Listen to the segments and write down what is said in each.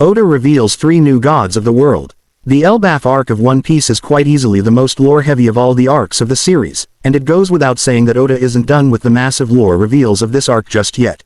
Oda reveals 3 new gods of the world. The Elbaf arc of One Piece is quite easily the most lore-heavy of all the arcs of the series, and it goes without saying that Oda isn't done with the massive lore reveals of this arc just yet.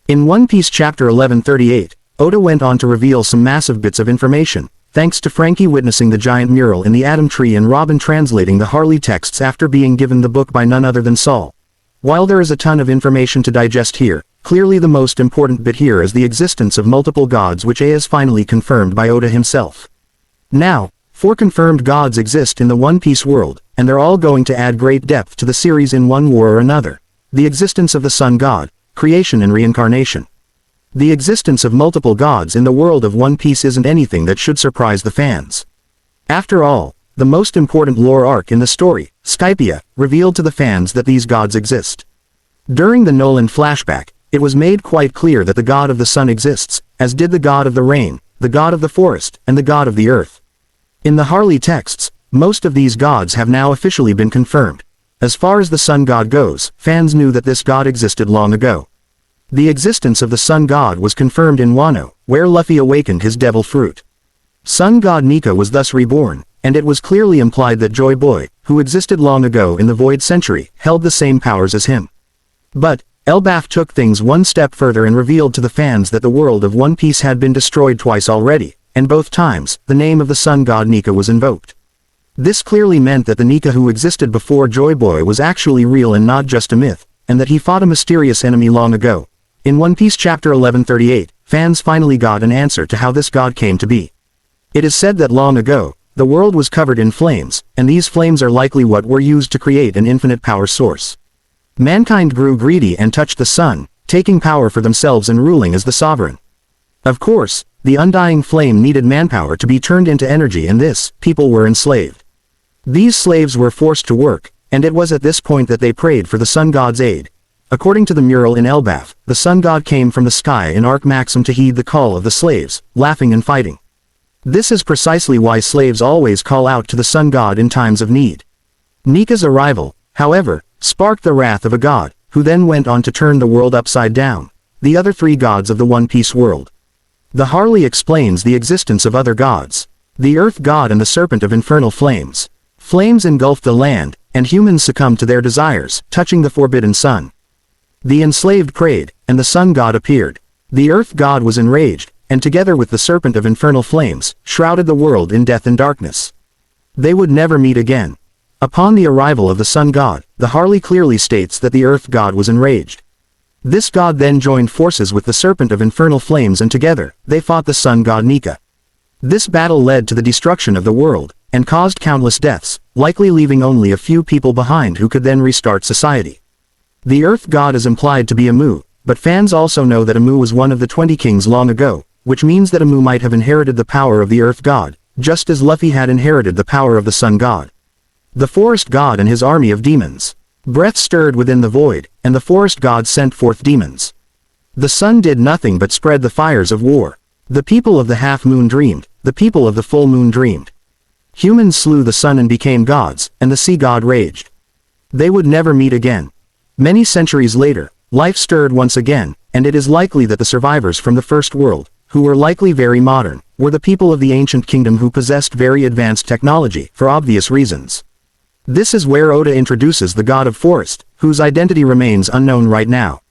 In One Piece chapter 1138, Oda went on to reveal some massive bits of information, thanks to Frankie witnessing the giant mural in the Atom Tree and Robin translating the Harley texts after being given the book by none other than Saul. While there is a ton of information to digest here, clearly the most important bit here is the existence of multiple gods, which is finally confirmed by Oda himself. Now, 4 confirmed gods exist in the One Piece world, and they're all going to add great depth to the series in one war or another. The existence of the Sun God, creation and reincarnation. The existence of multiple gods in the world of One Piece isn't anything that should surprise the fans. After all, the most important lore arc in the story, Skypiea, revealed to the fans that these gods exist. During the Nolan flashback, it was made quite clear that the god of the sun exists, as did the god of the rain, the god of the forest, and the god of the earth. In the Harley texts, most of these gods have now officially been confirmed. As far as the sun god goes, fans knew that this god existed long ago. The existence of the sun god was confirmed in Wano, where Luffy awakened his devil fruit. Sun god Nika was thus reborn, and it was clearly implied that Joy Boy, who existed long ago in the Void Century, held the same powers as him. But, Elbaf took things one step further and revealed to the fans that the world of One Piece had been destroyed twice already, and both times, the name of the sun god Nika was invoked. This clearly meant that the Nika who existed before Joy Boy was actually real and not just a myth, and that he fought a mysterious enemy long ago. In One Piece chapter 1138, fans finally got an answer to how this god came to be. It is said that long ago, the world was covered in flames, and these flames are likely what were used to create an infinite power source. Mankind grew greedy and touched the sun, taking power for themselves and ruling as the sovereign. Of course, the undying flame needed manpower to be turned into energy, and people were enslaved. These slaves were forced to work, and it was at this point that they prayed for the sun god's aid. According to the mural in Elbaf, the sun god came from the sky in Arc Maxim to heed the call of the slaves, laughing and fighting. This is precisely why slaves always call out to the sun god in times of need. Nika's arrival, however, sparked the wrath of a god, who then went on to turn the world upside down, the other 3 gods of the One Piece world. The Harley explains the existence of other gods. The Earth God and the Serpent of Infernal Flames. Flames engulfed the land, and humans succumbed to their desires, touching the forbidden sun. The enslaved prayed, and the Sun God appeared. The Earth God was enraged, and together with the Serpent of Infernal Flames, shrouded the world in death and darkness. They would never meet again. Upon the arrival of the Sun God, the Harley clearly states that the Earth God was enraged. This god then joined forces with the Serpent of Infernal Flames, and together, they fought the sun god Nika. This battle led to the destruction of the world, and caused countless deaths, likely leaving only a few people behind who could then restart society. The Earth God is implied to be Amu, but fans also know that Amu was one of the 20 kings long ago, which means that Amu might have inherited the power of the Earth God, just as Luffy had inherited the power of the Sun God. The Forest God and his army of demons. Breath stirred within the void, and the forest god sent forth demons. The sun did nothing but spread the fires of war. The people of the half-moon dreamed, the people of the full moon dreamed. Humans slew the sun and became gods, and the sea god raged. They would never meet again. Many centuries later, life stirred once again, and it is likely that the survivors from the First World, who were likely very modern, were the people of the ancient kingdom who possessed very advanced technology, for obvious reasons. This is where Oda introduces the god of forest, whose identity remains unknown right now.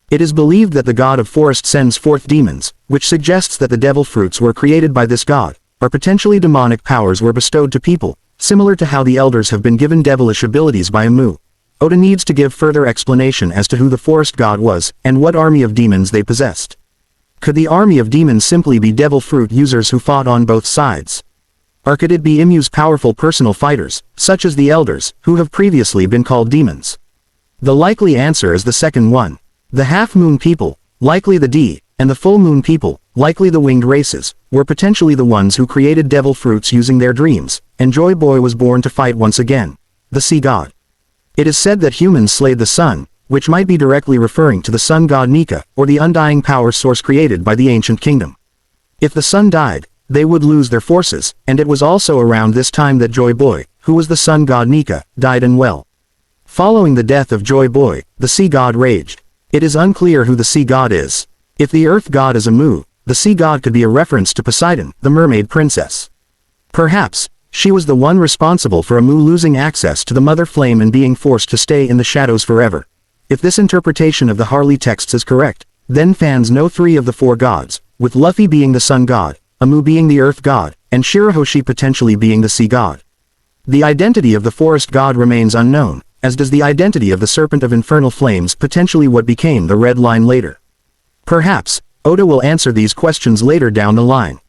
It is believed that the god of forest sends forth demons, which suggests that the devil fruits were created by this god, or potentially demonic powers were bestowed to people, similar to how the elders have been given devilish abilities by Amu. Oda needs to give further explanation as to who the forest god was, and what army of demons they possessed. Could the army of demons simply be devil fruit users who fought on both sides? Or could it be Imu's powerful personal fighters, such as the elders, who have previously been called demons? The likely answer is the second one. The half-moon people, likely the D, and the full-moon people, likely the winged races, were potentially the ones who created devil fruits using their dreams, and Joy Boy was born to fight once again. The sea god. It is said that humans slayed the sun, which might be directly referring to the sun god Nika, or the undying power source created by the ancient kingdom. If the sun died, they would lose their forces, and it was also around this time that Joy Boy, who was the sun god Nika, died and well. Following the death of Joy Boy, the sea god raged. It is unclear who the sea god is. If the earth god is Amu, the sea god could be a reference to Poseidon, the mermaid princess. Perhaps, she was the one responsible for Amu losing access to the mother flame and being forced to stay in the shadows forever. If this interpretation of the Harley texts is correct, then fans know 3 of the 4 gods, with Luffy being the sun god, Amu being the earth god, and Shirahoshi potentially being the sea god. The identity of the forest god remains unknown, as does the identity of the serpent of infernal flames, potentially what became the Red Line later. Perhaps, Oda will answer these questions later down the line.